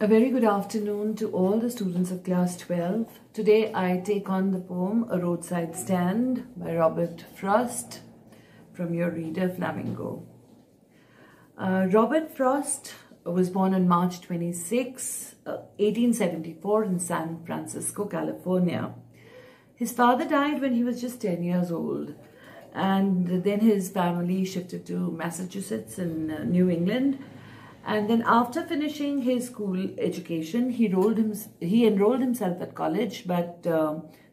A very good afternoon to all the students of class 12. Today I take on the poem A Roadside Stand by Robert Frost from your reader Flamingo. Robert Frost was born on March 26, 1874 in San Francisco, California. His father died when he was just 10 years old, and then his family shifted to Massachusetts in New England. And then after finishing his school education, he enrolled himself at college, but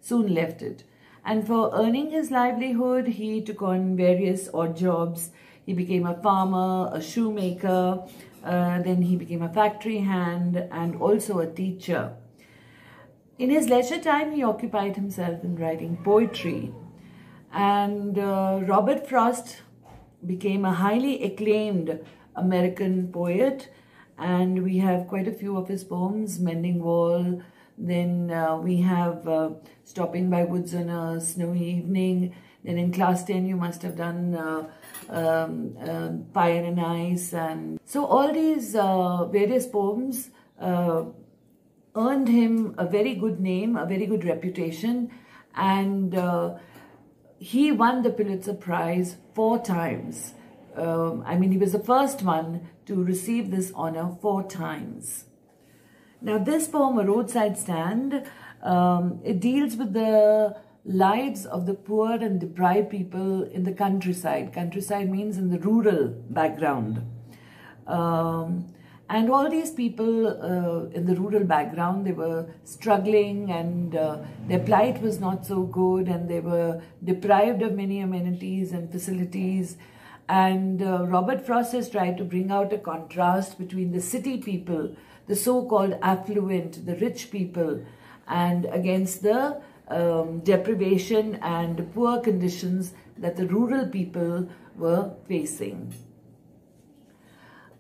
soon left it. And for earning his livelihood, he took on various odd jobs. He became a farmer, a shoemaker, then he became a factory hand and also a teacher. In his leisure time, he occupied himself in writing poetry. And Robert Frost became a highly acclaimed American poet, and we have quite a few of his poems, Mending Wall, then we have Stopping by Woods on a Snowy Evening, then in class 10 you must have done Fire and Ice, and so all these various poems earned him a very good name, a very good reputation, and he won the Pulitzer Prize 4 times. He was the first one to receive this honor 4 times. Now this poem, A Roadside Stand, it deals with the lives of the poor and deprived people in the countryside. Countryside means in the rural background. And all these people in the rural background, they were struggling, and their plight was not so good, and they were deprived of many amenities and facilities. And Robert Frost has tried to bring out a contrast between the city people, the so-called affluent, the rich people, and against the deprivation and poor conditions that the rural people were facing.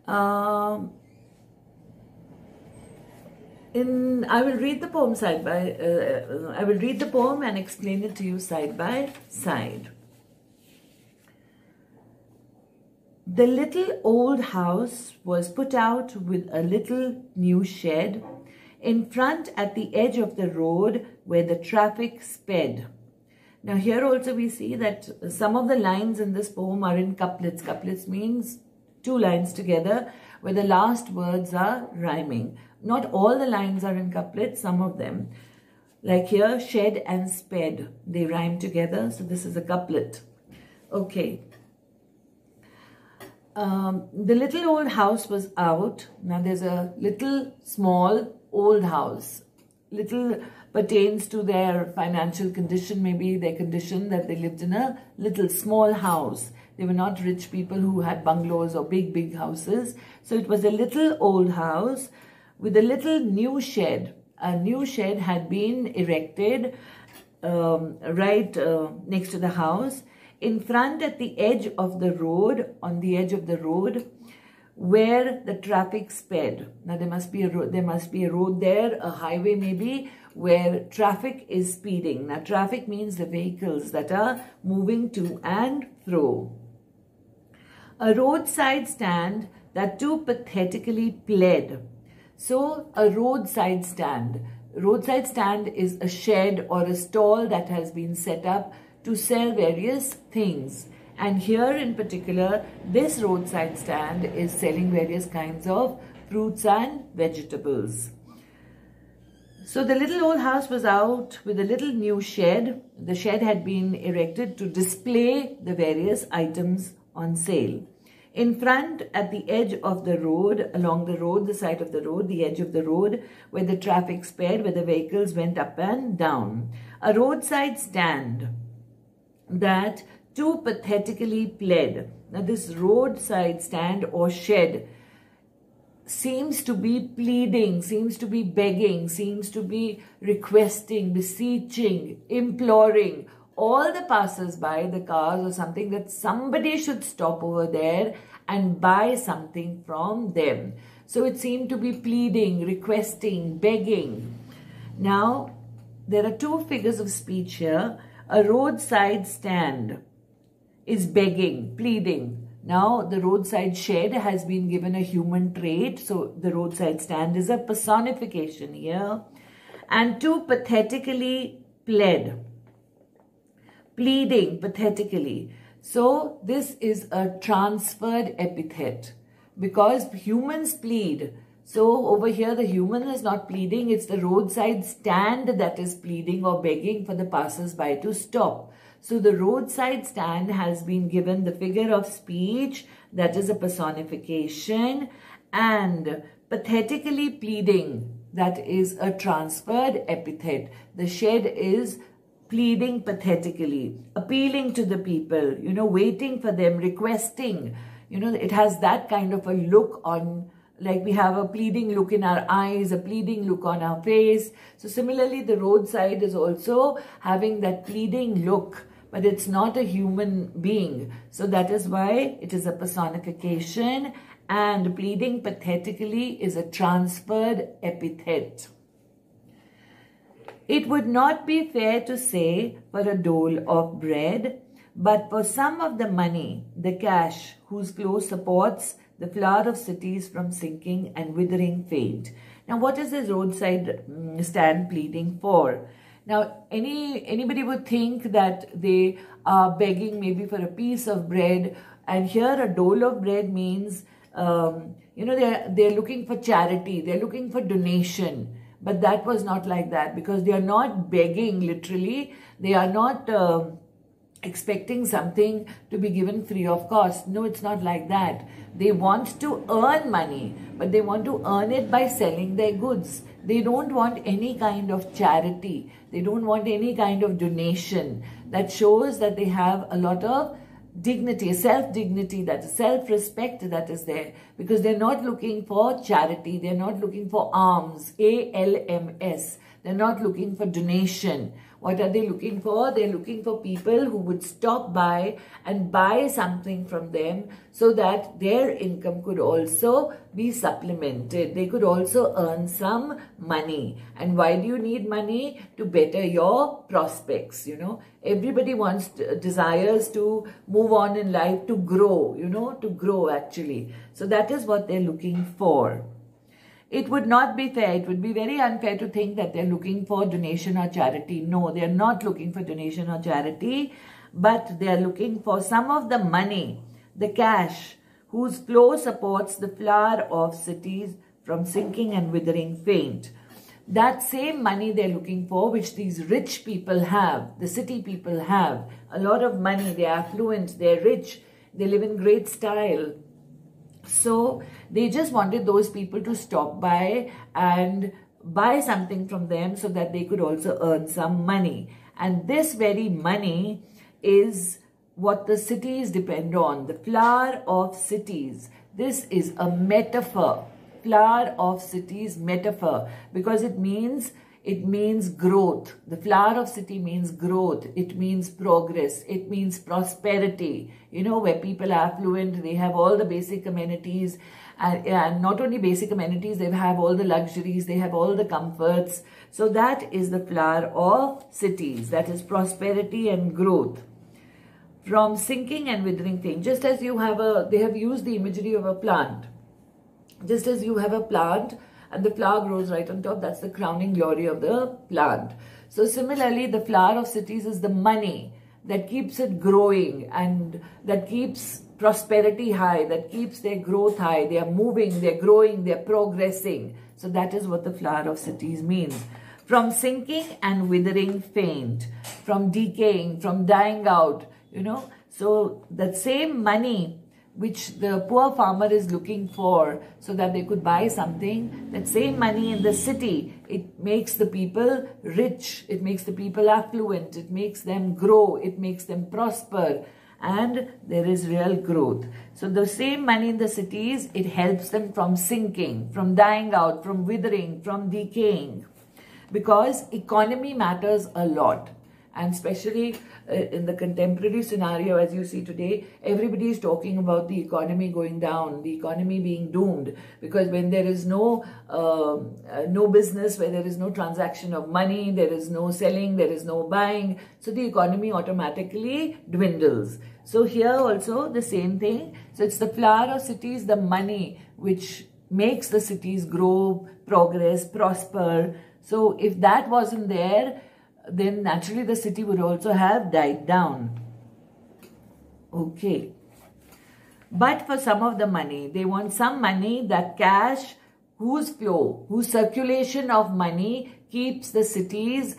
I will read the poem I will read the poem and explain it to you side by side. The little old house was put out with a little new shed in front at the edge of the road where the traffic sped. Now here also we see that some of the lines in this poem are in couplets. Couplets means 2 lines together where the last words are rhyming. Not all the lines are in couplets, some of them. Like here, shed and sped, they rhyme together, so this is a couplet. Okay. The little old house was out. Now there's a little small old house. Little pertains to their financial condition, maybe their condition that they lived in a little small house. They were not rich people who had bungalows or big houses. So it was a little old house with a little new shed. A new shed had been erected right next to the house, in front at the edge of the road, on the edge of the road, where the traffic sped. Now there must be a road there, a highway maybe, where traffic is speeding. Now traffic means the vehicles that are moving to and fro. A roadside stand that too pathetically pled. So a roadside stand. Roadside stand is a shed or a stall that has been set up to sell various things. And here in particular, this roadside stand is selling various kinds of fruits and vegetables. So the little old house was out with a little new shed. The shed had been erected to display the various items on sale. In front at the edge of the road, along the road, the side of the road, the edge of the road, where the traffic sped, where the vehicles went up and down. A roadside stand that too pathetically pled. Now this roadside stand or shed seems to be pleading, seems to be begging, seems to be requesting, beseeching, imploring all the passers-by, the cars or something, that somebody should stop over there and buy something from them. So it seemed to be pleading, requesting, begging. Now there are 2 figures of speech here. A roadside stand is begging, pleading. Now, the roadside shed has been given a human trait. So, the roadside stand is a personification here. And to pathetically pled. Pleading pathetically. So, this is a transferred epithet because humans plead. So, over here the human is not pleading, it's the roadside stand that is pleading or begging for the passers-by to stop. So, the roadside stand has been given the figure of speech, that is a personification, and pathetically pleading, that is a transferred epithet. The shed is pleading pathetically, appealing to the people, waiting for them, requesting. It has that kind of a look on, like we have a pleading look in our eyes, a pleading look on our face. So similarly, the roadside is also having that pleading look, but it's not a human being. So that is why it is a personification, and pleading pathetically is a transferred epithet. It would not be fair to say for a dole of bread, but for some of the money, the cash, whose flow supports the flower of cities from sinking and withering faint. Now, what is this roadside stand pleading for? Now, anybody would think that they are begging maybe for a piece of bread, and here a dole of bread means, they're looking for charity, they're looking for donation. But that was not like that, because they are not begging literally, they are not expecting something to be given free of cost. No, it's not like that. They want to earn money, but they want to earn it by selling their goods. They don't want any kind of charity. They don't want any kind of donation. That shows that they have a lot of dignity, self-dignity, that is self-respect that is there, because they're not looking for charity. They're not looking for alms, ALMS. They're not looking for donation. What are they looking for? They're looking for people who would stop by and buy something from them so that their income could also be supplemented. They could also earn some money. And why do you need money? To better your prospects, Everybody desires to move on in life, to grow, to grow actually. So that is what they're looking for. It would not be fair. It would be very unfair to think that they're looking for donation or charity. No, they're not looking for donation or charity, but they're looking for some of the money, the cash, whose flow supports the flower of cities from sinking and withering faint. That same money they're looking for, which these rich people have, the city people have, a lot of money, they're affluent, they're rich, they live in great style. So they just wanted those people to stop by and buy something from them so that they could also earn some money. And this very money is what the cities depend on, the flower of cities. This is a metaphor, flower of cities metaphor, because it means growth. The flower of city means growth. It means progress. It means prosperity. Where people are affluent, they have all the basic amenities. And not only basic amenities, they have all the luxuries. They have all the comforts. So that is the flower of cities. That is prosperity and growth. From sinking and withering thing. Just as you have they have used the imagery of a plant. Just as you have a plant, and the flower grows right on top, that's the crowning glory of the plant. So similarly, the flower of cities is the money that keeps it growing and that keeps prosperity high, that keeps their growth high. They are moving, they're growing, they're progressing. So that is what the flower of cities means. From sinking and withering faint, from decaying, from dying out, So that same money which the poor farmer is looking for so that they could buy something, that same money in the city, it makes the people rich, it makes the people affluent, it makes them grow, it makes them prosper, and there is real growth. So the same money in the cities, it helps them from sinking, from dying out, from withering, from decaying, because economy matters a lot. And especially in the contemporary scenario, as you see today, everybody is talking about the economy going down, the economy being doomed, because when there is no business, where there is no transaction of money, there is no selling, there is no buying, so the economy automatically dwindles. So here also the same thing. So it's the flower of cities, the money, which makes the cities grow, progress, prosper. So if that wasn't there, then naturally the city would also have died down. Okay. But for some of the money, they want some money, that cash, whose flow, whose circulation of money keeps the cities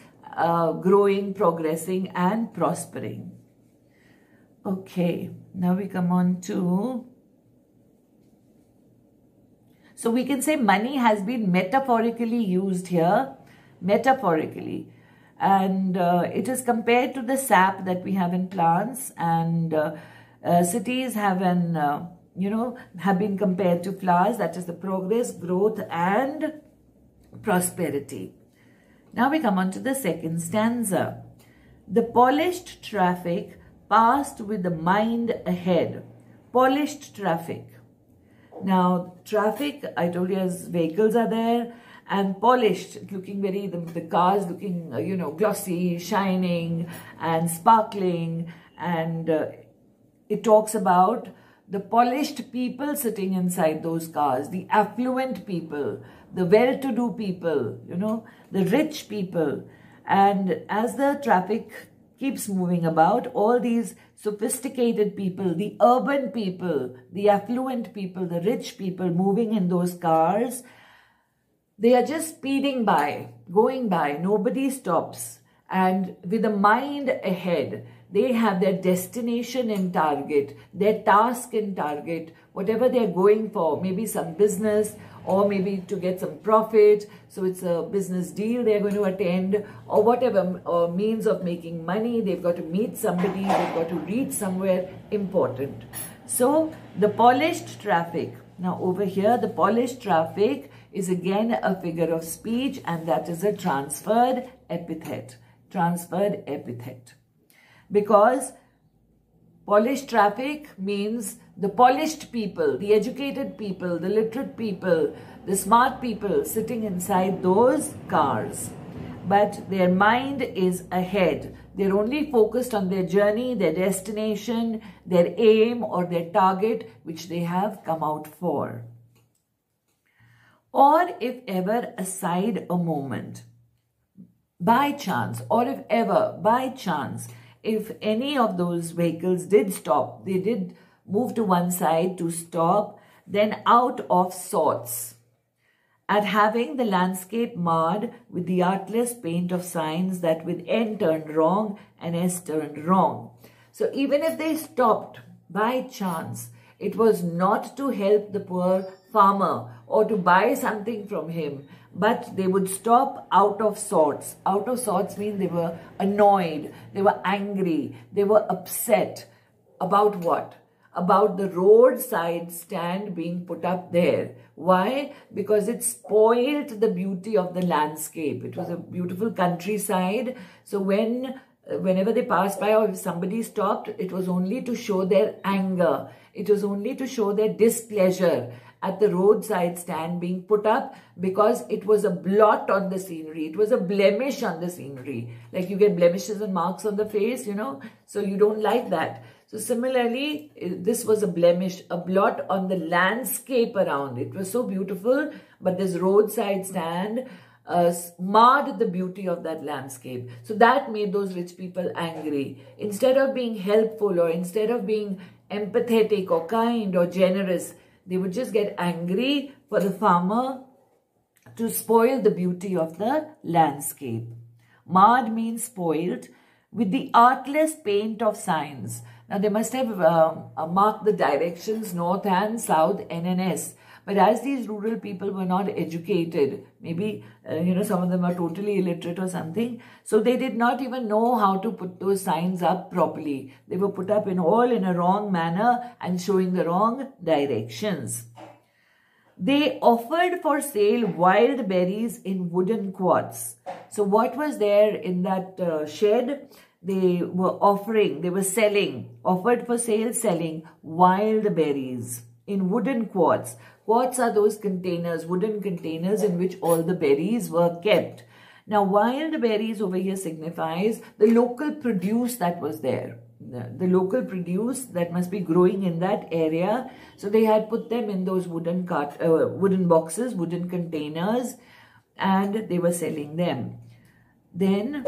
growing, progressing and prospering. Okay. Now we come on to... So we can say money has been metaphorically used here, metaphorically. And it is compared to the sap that we have in plants, and cities have have been compared to flowers, that is the progress, growth and prosperity. Now we come on to the second stanza. The polished traffic passed with the mind ahead. Polished traffic. Now traffic, I told you, as vehicles are there, and polished, looking very, the cars looking, glossy, shining and sparkling. And it talks about the polished people sitting inside those cars, the affluent people, the well-to-do people, the rich people. And as the traffic keeps moving about, all these sophisticated people, the urban people, the affluent people, the rich people moving in those cars, they are just speeding by, going by, nobody stops. And with a mind ahead, they have their destination in target, their task in target, whatever they're going for, maybe some business or maybe to get some profit. So it's a business deal they're going to attend, or whatever means of making money. They've got to meet somebody, they've got to reach somewhere important. So the polished traffic. Now over here, the polished traffic is again a figure of speech, and that is a transferred epithet. Transferred epithet. Because polished traffic means the polished people, the educated people, the literate people, the smart people sitting inside those cars. But their mind is ahead. They're only focused on their journey, their destination, their aim or their target, which they have come out for. Or if ever aside a moment, by chance, or if ever by chance, if any of those vehicles did stop, they did move to one side to stop, then out of sorts, at having the landscape marred with the artless paint of signs that with N turned wrong and S turned wrong. So even if they stopped by chance, it was not to help the poor farmer or to buy something from him, but they would stop out of sorts. Out of sorts means they were annoyed, they were angry, they were upset. About what? About the roadside stand being put up there. Why? Because it spoiled the beauty of the landscape. It was a beautiful countryside. So whenever they passed by, or if somebody stopped, it was only to show their anger. It was only to show their displeasure at the roadside stand being put up, because it was a blot on the scenery. It was a blemish on the scenery. Like you get blemishes and marks on the face, so you don't like that. So similarly, this was a blemish, a blot on the landscape around. It was so beautiful, but this roadside stand marred the beauty of that landscape. So that made those rich people angry. Instead of being helpful, or instead of being empathetic or kind or generous, they would just get angry for the farmer to spoil the beauty of the landscape. Marred means spoiled with the artless paint of signs. Now they must have marked the directions north and south, N and S. But as these rural people were not educated, maybe, some of them are totally illiterate or something, so they did not even know how to put those signs up properly. They were put up in a wrong manner and showing the wrong directions. They offered for sale wild berries in wooden quoits. So what was there in that shed? they were offered for sale, selling wild berries in wooden quarts. Quarts are those containers, wooden containers in which all the berries were kept. Now, wild berries over here signifies the local produce that was there. The local produce that must be growing in that area. So they had put them in those wooden boxes, wooden containers, and they were selling them. Then,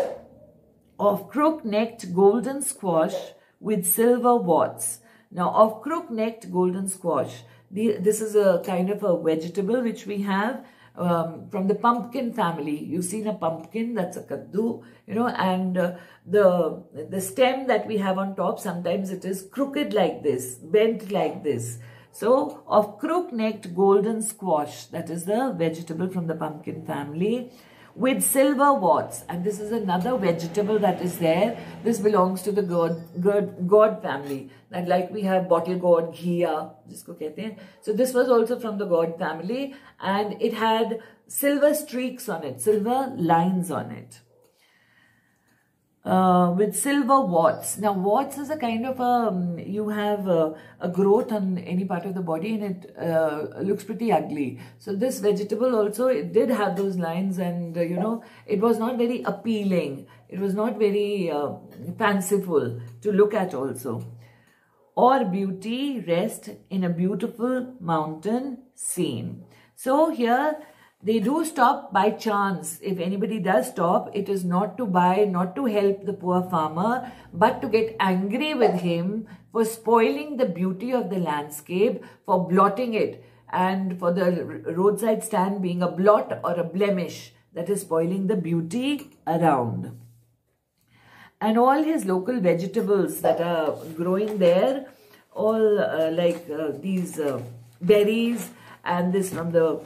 of crook-necked golden squash with silver warts. Now, of crook-necked golden squash, this is a kind of a vegetable which we have from the pumpkin family. You've seen a pumpkin, that's a kaddu, you know, and the stem that we have on top, sometimes it is crooked like this, bent like this. So, of crook-necked golden squash, that is the vegetable from the pumpkin family, with silver warts. And this is another vegetable that is there. This belongs to the gourd family. That like we have bottle gourd, ghiya, jisko kehte hain. So this was also from the gourd family, and it had silver streaks on it, silver lines on it. With silver warts. Now, warts is a kind of you have a growth on any part of the body, and it looks pretty ugly. So this vegetable also, it did have those lines, and you know, it was not very appealing. It was not very fanciful to look at also. Or beauty rest in a beautiful mountain scene. So here, they do stop by chance. If anybody does stop, it is not to buy, not to help the poor farmer, but to get angry with him for spoiling the beauty of the landscape, for blotting it, and for the roadside stand being a blot or a blemish that is spoiling the beauty around. And all his local vegetables that are growing there, all these berries, and this from the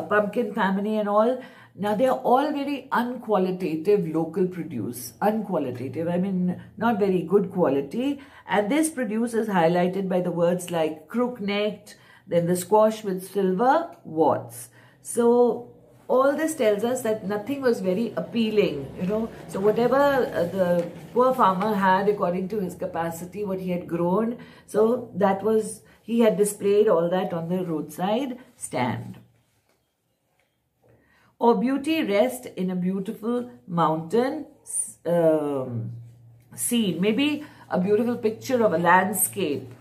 pumpkin family and all. Now, they are all very unqualitative local produce. Unqualitative, I mean, not very good quality. And this produce is highlighted by the words like crook-necked, then the squash with silver warts. So, all this tells us that nothing was very appealing, you know. So, whatever the poor farmer had according to his capacity, what he had grown, so that was, he had displayed all that on the roadside stand. Or beauty rest in a beautiful mountain scene. Maybe a beautiful picture of a landscape.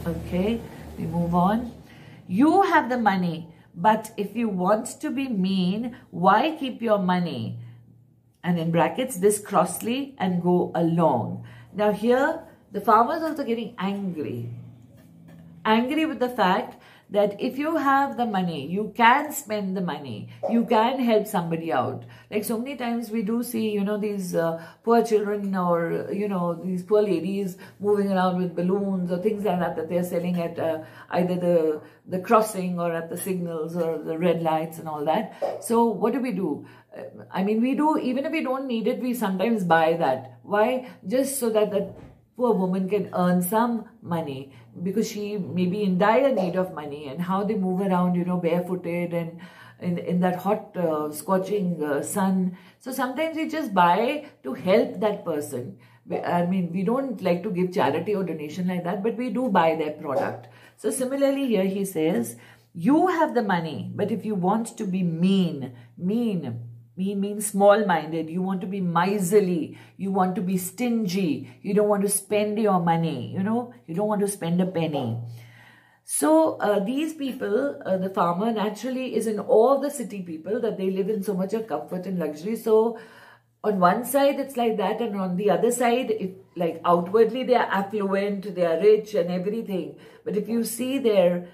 Okay, we move on. You have the money, but if you want to be mean, why keep your money? And in brackets, this crossly and go along. Now here, the farmer is also getting angry. Angry with the fact that if you have the money, you can spend the money, you can help somebody out. Like so many times we do see, you know, these poor children or, you know, these poor ladies moving around with balloons or things like that that they're selling at either the crossing or at the signals or the red lights and all that. So what do? I mean, we do, even if we don't need it, we sometimes buy that. Why? Just so that the poor woman can earn some money, because she may be in dire need of money, and how they move around, you know, barefooted and in that hot scorching sun. So sometimes we just buy to help that person. I mean, we don't like to give charity or donation like that, but we do buy their product. So similarly here he says, you have the money, but if you want to be mean means small-minded, you want to be miserly, you want to be stingy, you don't want to spend your money, you know, you don't want to spend a penny. So these people, the farmer naturally is in awe of the city people, that they live in so much of comfort and luxury. So on one side it's like that, and on the other side, if like outwardly they are affluent, they are rich and everything, but if you see their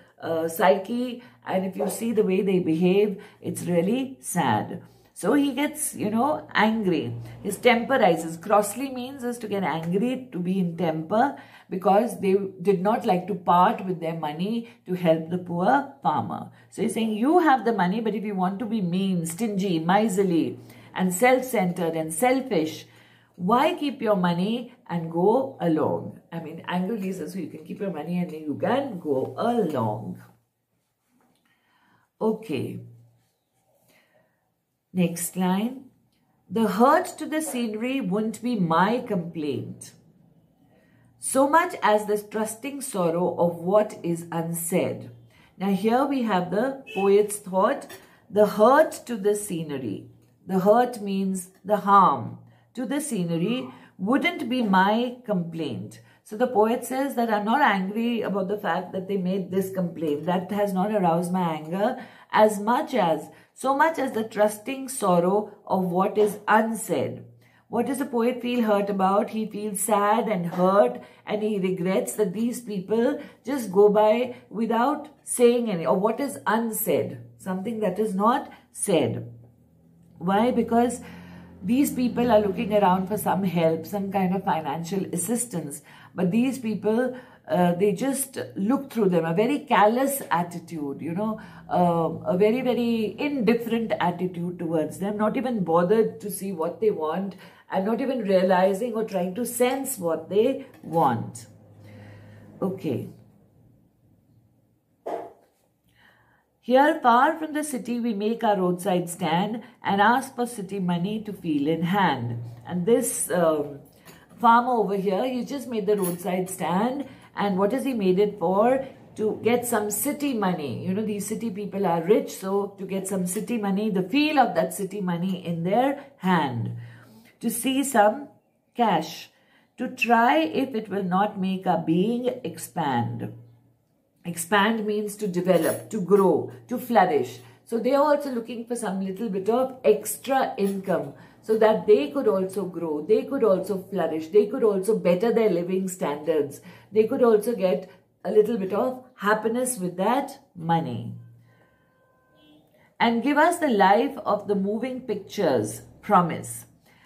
psyche and if you see the way they behave, it's really sad. So he gets, you know, angry. His temper rises. Crossly means is to get angry, to be in temper, because they did not like to part with their money to help the poor farmer. So he's saying, you have the money, but if you want to be mean, stingy, miserly, and self-centered and selfish, why keep your money and go along? I mean, angrily says, so you can keep your money and you can go along. Okay. Next line. The hurt to the scenery wouldn't be my complaint, so much as the trusting sorrow of what is unsaid. Now here we have the poet's thought, the hurt to the scenery. The hurt means the harm to the scenery wouldn't be my complaint. So the poet says that I'm not angry about the fact that they made this complaint. That has not aroused my anger so much as the trusting sorrow of what is unsaid. What does the poet feel hurt about? He feels sad and hurt, and he regrets that these people just go by without saying any, or what is unsaid, something that is not said. Why? Because these people are looking around for some help, some kind of financial assistance. But these people, they just look through them, a very callous attitude, a very, very indifferent attitude towards them, not even bothered to see what they want and not even realizing or trying to sense what they want. Okay. Here, far from the city, we make our roadside stand and ask for city money to feel in hand. And this farmer over here, he just made the roadside stand. And what has he made it for? To get some city money. These city people are rich, so to get some city money, the feel of that city money in their hand. To see some cash. To try if it will not make our being expand. Expand means to develop, to grow, to flourish. So they are also looking for some little bit of extra income so that they could also grow, they could also flourish, they could also better their living standards. They could also get a little bit of happiness with that money. And give us the life of the moving pictures, promise.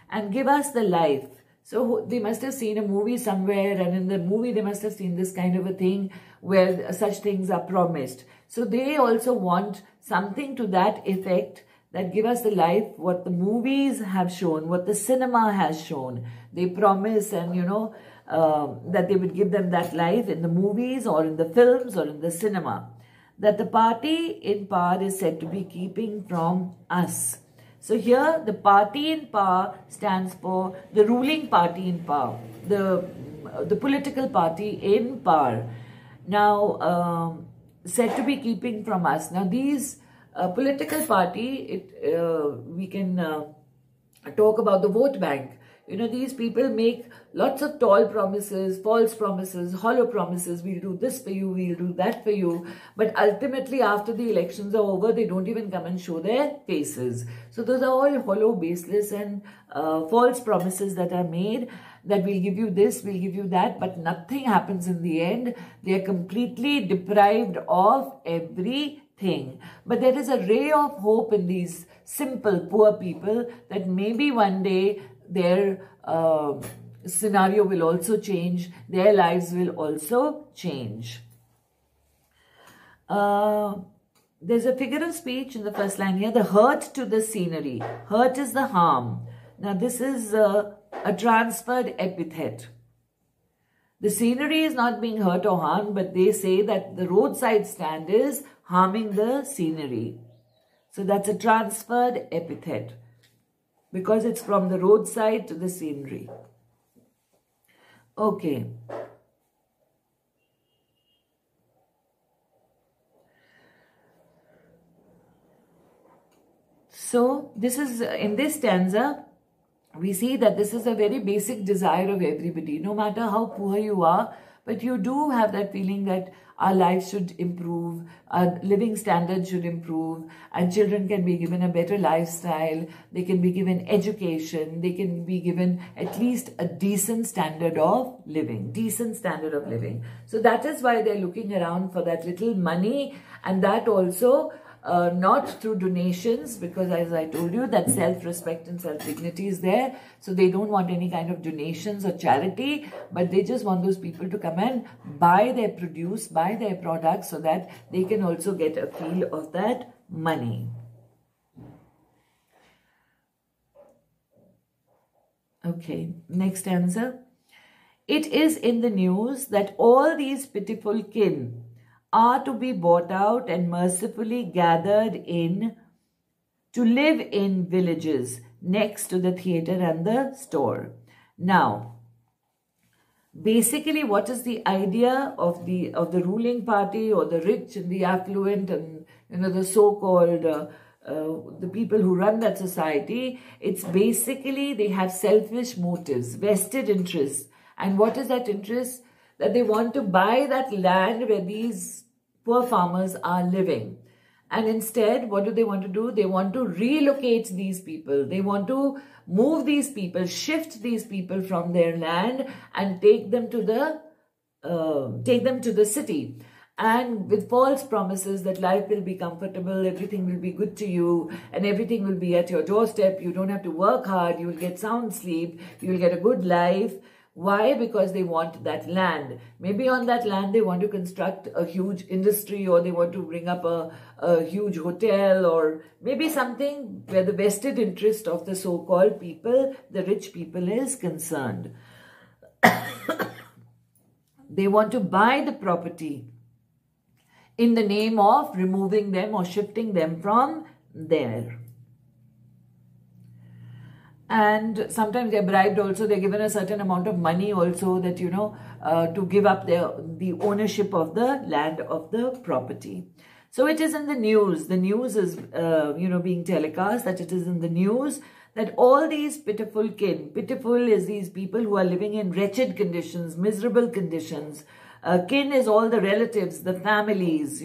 And give us the life. So they must have seen a movie somewhere, and in the movie they must have seen this kind of a thing where such things are promised. So they also want something to that effect, that give us the life, what the movies have shown, what the cinema has shown. They promise, and that they would give them that life in the movies or in the films or in the cinema. That the party in power is said to be keeping from us. So here the party in power stands for the ruling party in power, the political party in power. Now, said to be keeping from us. Now these political party, we can talk about the vote bank. These people make lots of tall promises, false promises, hollow promises. We'll do this for you, we'll do that for you. But ultimately, after the elections are over, they don't even come and show their faces. So those are all hollow, baseless and false promises that are made, that we'll give you this, we'll give you that, but nothing happens in the end. They are completely deprived of everything. But there is a ray of hope in these simple, poor people, that maybe one day their scenario will also change, their lives will also change. There's a figure of speech in the first line here, the hurt to the scenery. Hurt is the harm. Now this is a transferred epithet. The scenery is not being hurt or harmed, but they say that the roadside stand is harming the scenery. So that's a transferred epithet, because it's from the roadside to the scenery. Okay. So this is, in this stanza, we see that this is a very basic desire of everybody, no matter how poor you are, but you do have that feeling that our lives should improve, our living standards should improve, and children can be given a better lifestyle, they can be given education, they can be given at least a decent standard of living, So that is why they're looking around for that little money, and that also not through donations, because as I told you, that self-respect and self-dignity is there. So they don't want any kind of donations or charity, but they just want those people to come and buy their produce, buy their products, so that they can also get a feel of that money. Okay, next answer. It is in the news that all these pitiful kin are to be bought out and mercifully gathered in to live in villages, next to the theater and the store. Now, basically, what is the idea of the ruling party, or the rich and the affluent, and the so-called the people who run that society? It's basically they have selfish motives, vested interests. And what is that interest? That they want to buy that land where these poor farmers are living. And instead, what do they want to do? They want to relocate these people. They want to move these people, shift these people from their land and take them to the city. And with false promises that life will be comfortable, everything will be good to you, and everything will be at your doorstep. You don't have to work hard. You will get sound sleep. You will get a good life. Why? Because they want that land. Maybe on that land they want to construct a huge industry, or they want to bring up a huge hotel, or maybe something where the vested interest of the so-called people, the rich people, is concerned. They want to buy the property in the name of removing them or shifting them from there. And sometimes they're bribed also. They're given a certain amount of money also, that, to give up the ownership of the land, of the property. So it is in the news. The news is, being telecast, that it is in the news that all these pitiful kin, pitiful is these people who are living in wretched conditions, miserable conditions. Kin is all the relatives, the families,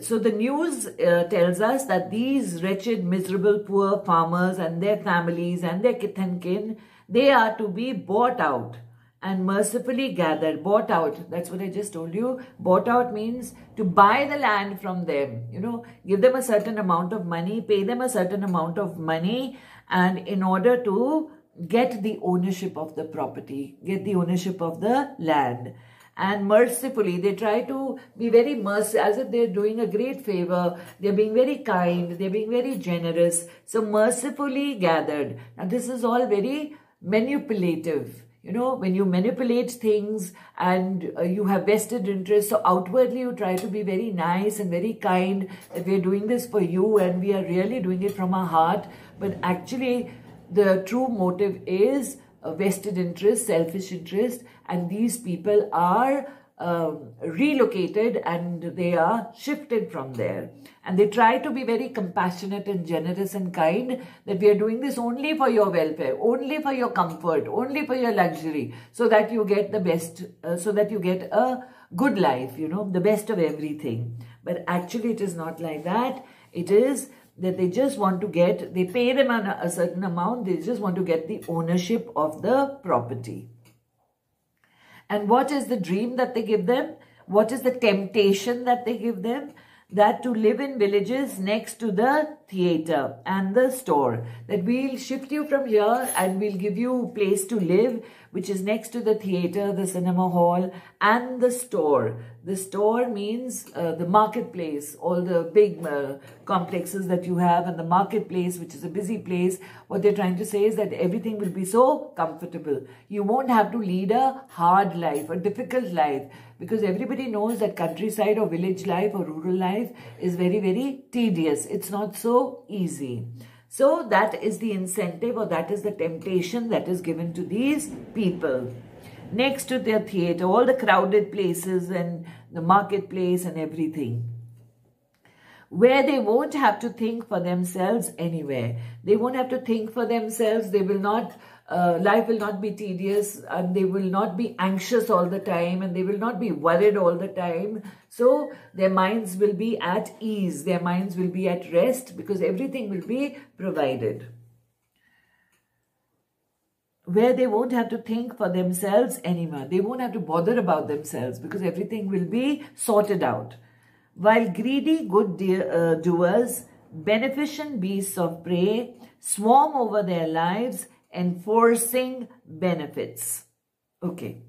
So the news tells us that these wretched, miserable, poor farmers and their families and their kith and kin, they are to be bought out and mercifully gathered. Bought out, that's what I just told you. Bought out means to buy the land from them, give them a certain amount of money, pay them a certain amount of money, and in order to get the ownership of the property, get the ownership of the land. And mercifully, they try to be very merciful, as if they're doing a great favor. They're being very kind. They're being very generous. So mercifully gathered. Now, this is all very manipulative. When you manipulate things and you have vested interests, so outwardly you try to be very nice and very kind, that we're doing this for you and we are really doing it from our heart. But actually, the true motive is a vested interest, selfish interest, and these people are relocated and they are shifted from there. And they try to be very compassionate and generous and kind, that we are doing this only for your welfare, only for your comfort, only for your luxury, so that you get the best, so that you get a good life, the best of everything. But actually it is not like that. It is that they just want to get, they pay them a certain amount, they just want to get the ownership of the property. And what is the dream that they give them? What is the temptation that they give them? That to live in villages next to the theater and the store. That we'll shift you from here and we'll give you a place to live, which is next to the theater, the cinema hall, and the store. The store means the marketplace, all the big complexes that you have, and the marketplace, which is a busy place. What they're trying to say is that everything will be so comfortable. You won't have to lead a hard life, a difficult life, because everybody knows that countryside or village life or rural life is very, very tedious. It's not so easy. So that is the incentive, or that is the temptation that is given to these people. Next to their theater, all the crowded places and the marketplace and everything, where they won't have to think for themselves anywhere. They won't have to think for themselves. They will not, life will not be tedious, and they will not be anxious all the time, and they will not be worried all the time. So their minds will be at ease. Their minds will be at rest, because everything will be provided. Where they won't have to think for themselves anymore. They won't have to bother about themselves, because everything will be sorted out. While greedy good doers, beneficent beasts of prey, swarm over their lives, enforcing benefits. Okay.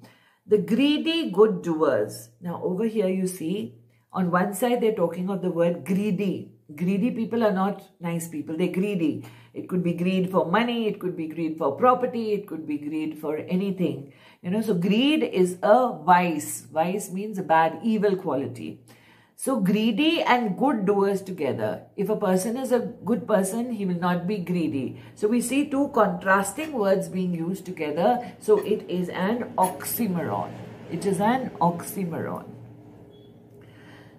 The greedy good doers. Now over here you see, on one side they're talking of the word greedy. Greedy people are not nice people. They're greedy. It could be greed for money. It could be greed for property. It could be greed for anything. So greed is a vice. Vice means a bad, evil quality. So greedy and good doers together. If a person is a good person, he will not be greedy. So we see two contrasting words being used together. So it is an oxymoron. It is an oxymoron.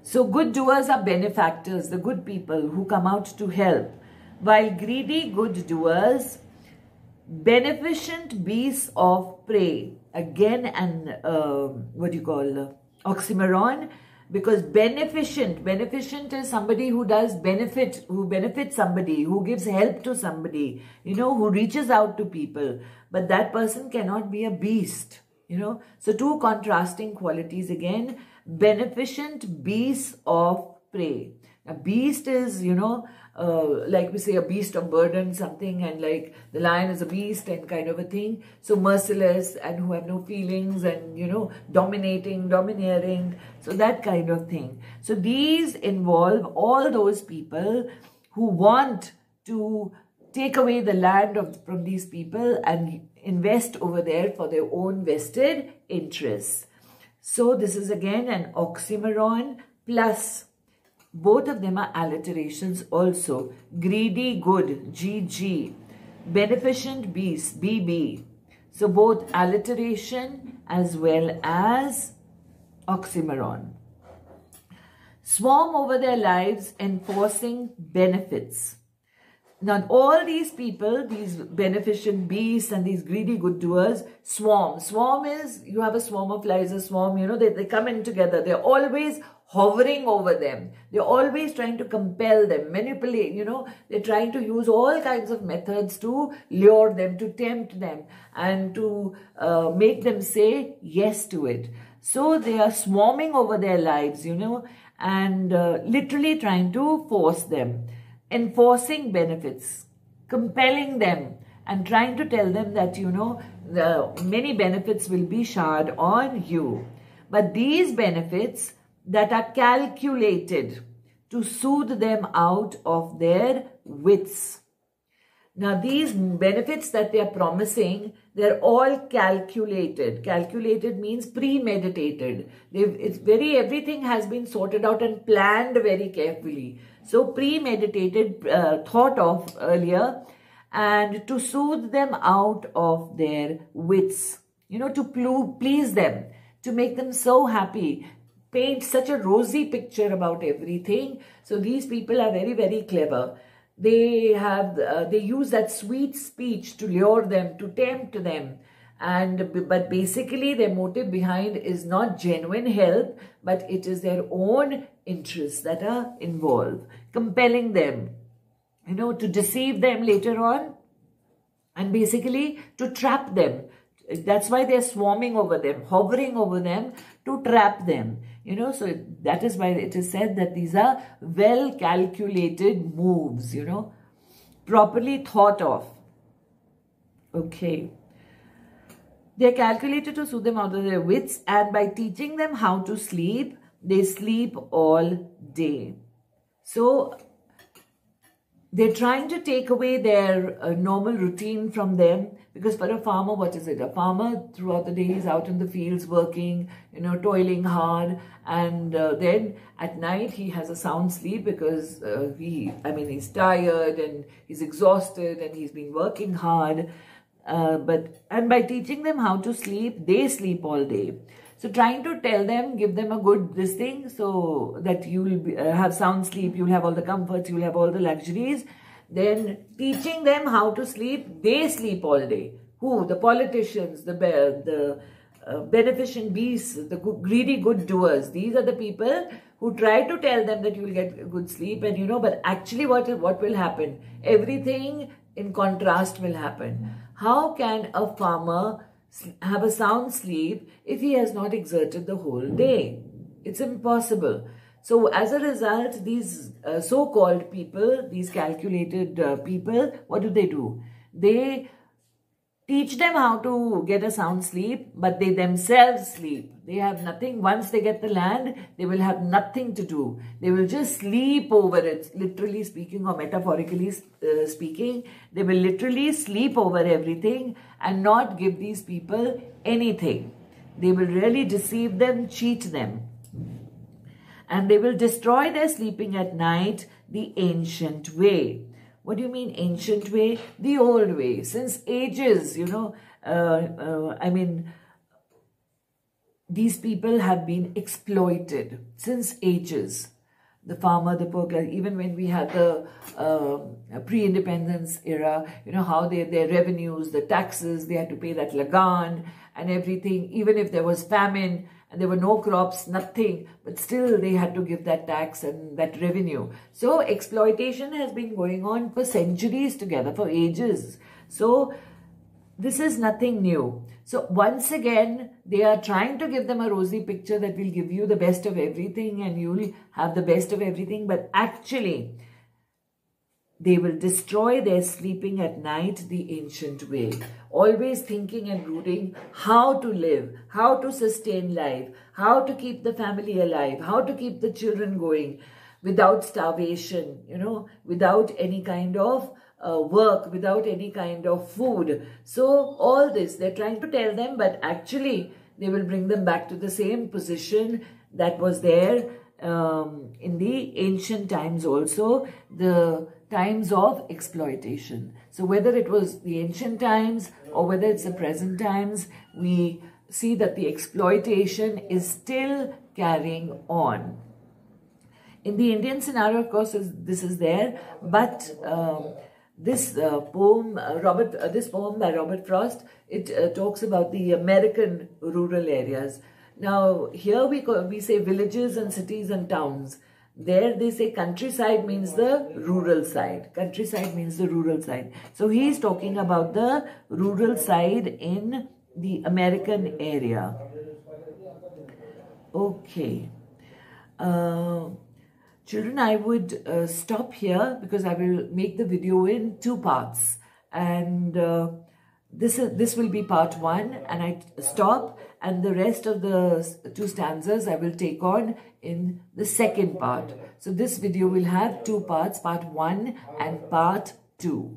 So good doers are benefactors, the good people who come out to help. While greedy good doers, beneficent beasts of prey. Again an oxymoron. Because beneficent is somebody who does benefit, who benefits somebody, who gives help to somebody, who reaches out to people. But that person cannot be a beast, So two contrasting qualities again. Beneficent beasts of prey. A beast is, like we say, a beast of burden, something, and like the lion is a beast and kind of a thing. So merciless and who have no feelings and, dominating, domineering. So that kind of thing. So these involve all those people who want to take away the land from these people and invest over there for their own vested interests. So this is again an oxymoron, plus both of them are alliterations also. Greedy good, GG. Beneficent beast, BB. So both alliteration as well as oxymoron. Swarm over their lives enforcing benefits. Now all these people, these beneficent beasts and these greedy good doers, swarm. Swarm is, you have a swarm of flies, a swarm, they come in together. They're always hovering over them. They're always trying to compel them, manipulate, they're trying to use all kinds of methods to lure them, to tempt them, and to make them say yes to it. So they are swarming over their lives, and literally trying to force them. Enforcing benefits, compelling them, and trying to tell them that, the many benefits will be showered on you. But these benefits that are calculated to soothe them out of their wits. Now, these benefits that they are promising, they're all calculated. Calculated means premeditated. Everything has been sorted out and planned very carefully. So premeditated, thought of earlier, and to soothe them out of their wits, to please them, to make them so happy, paint such a rosy picture about everything. So these people are very, very clever. They use that sweet speech to lure them, to tempt them. But basically their motive behind is not genuine help, but it is their own interests that are involved, compelling them, to deceive them later on, and basically to trap them. That's why they're swarming over them, hovering over them to trap them. So that is why it is said that these are well calculated moves, properly thought of. Okay. They're calculated to soothe them out of their wits, and by teaching them how to sleep, they sleep all day. So they're trying to take away their normal routine from them, because for a farmer, what is it? A farmer throughout the day is out in the fields working, toiling hard, and then at night he has a sound sleep because he's tired and he's exhausted and he's been working hard. And by teaching them how to sleep, they sleep all day. So trying to tell them, give them a good thing so that you'll have sound sleep, you'll have all the comforts, you'll have all the luxuries. Then teaching them how to sleep, they sleep all day. Who? The politicians, the beneficent beasts, the greedy good doers. These are the people who try to tell them that you'll get good sleep, and but actually what will happen? Everything in contrast will happen. How can a farmer have a sound sleep if he has not exerted the whole day? It's impossible. So as a result, these so-called people, these calculated people, what do? They teach them how to get a sound sleep, but they themselves sleep. They have nothing. Once they get the land, they will have nothing to do. They will just sleep over it, literally speaking or metaphorically speaking. They will literally sleep over everything and not give these people anything. They will really deceive them, cheat them. and they will destroy their sleeping at night the ancient way. What do you mean ancient way? The old way. Since ages, you know, I mean, these people have been exploited since ages. The farmer, the poor class, even when we had the pre-independence era, you know, how their revenues, the taxes, they had to pay that lagan and everything, even if there was famine and there were no crops, nothing, but still they had to give that tax and that revenue. So exploitation has been going on for centuries together, for ages. So this is nothing new. So once again, they are trying to give them a rosy picture that will give you the best of everything and you'll have the best of everything. But actually, they will destroy their sleeping at night the ancient way. Always thinking and rooting how to live, how to sustain life, how to keep the family alive, how to keep the children going without starvation, you know, without any kind of work, without any kind of food. So all this they're trying to tell them, but actually they will bring them back to the same position that was there in the ancient times also, the times of exploitation. So whether it was the ancient times or whether it's the present times, we see that the exploitation is still carrying on. In the Indian scenario, of course, this is there, but this poem by Robert Frost, it talks about the American rural areas. Now, here we say villages and cities and towns. There they say countryside means the rural side. Countryside means the rural side. So he is talking about the rural side in the American area. Okay. Children, I would stop here because I will make the video in 2 parts, and this will be part 1, and I stop, and the rest of the 2 stanzas I will take on in the second part. So this video will have 2 parts, part 1 and part 2.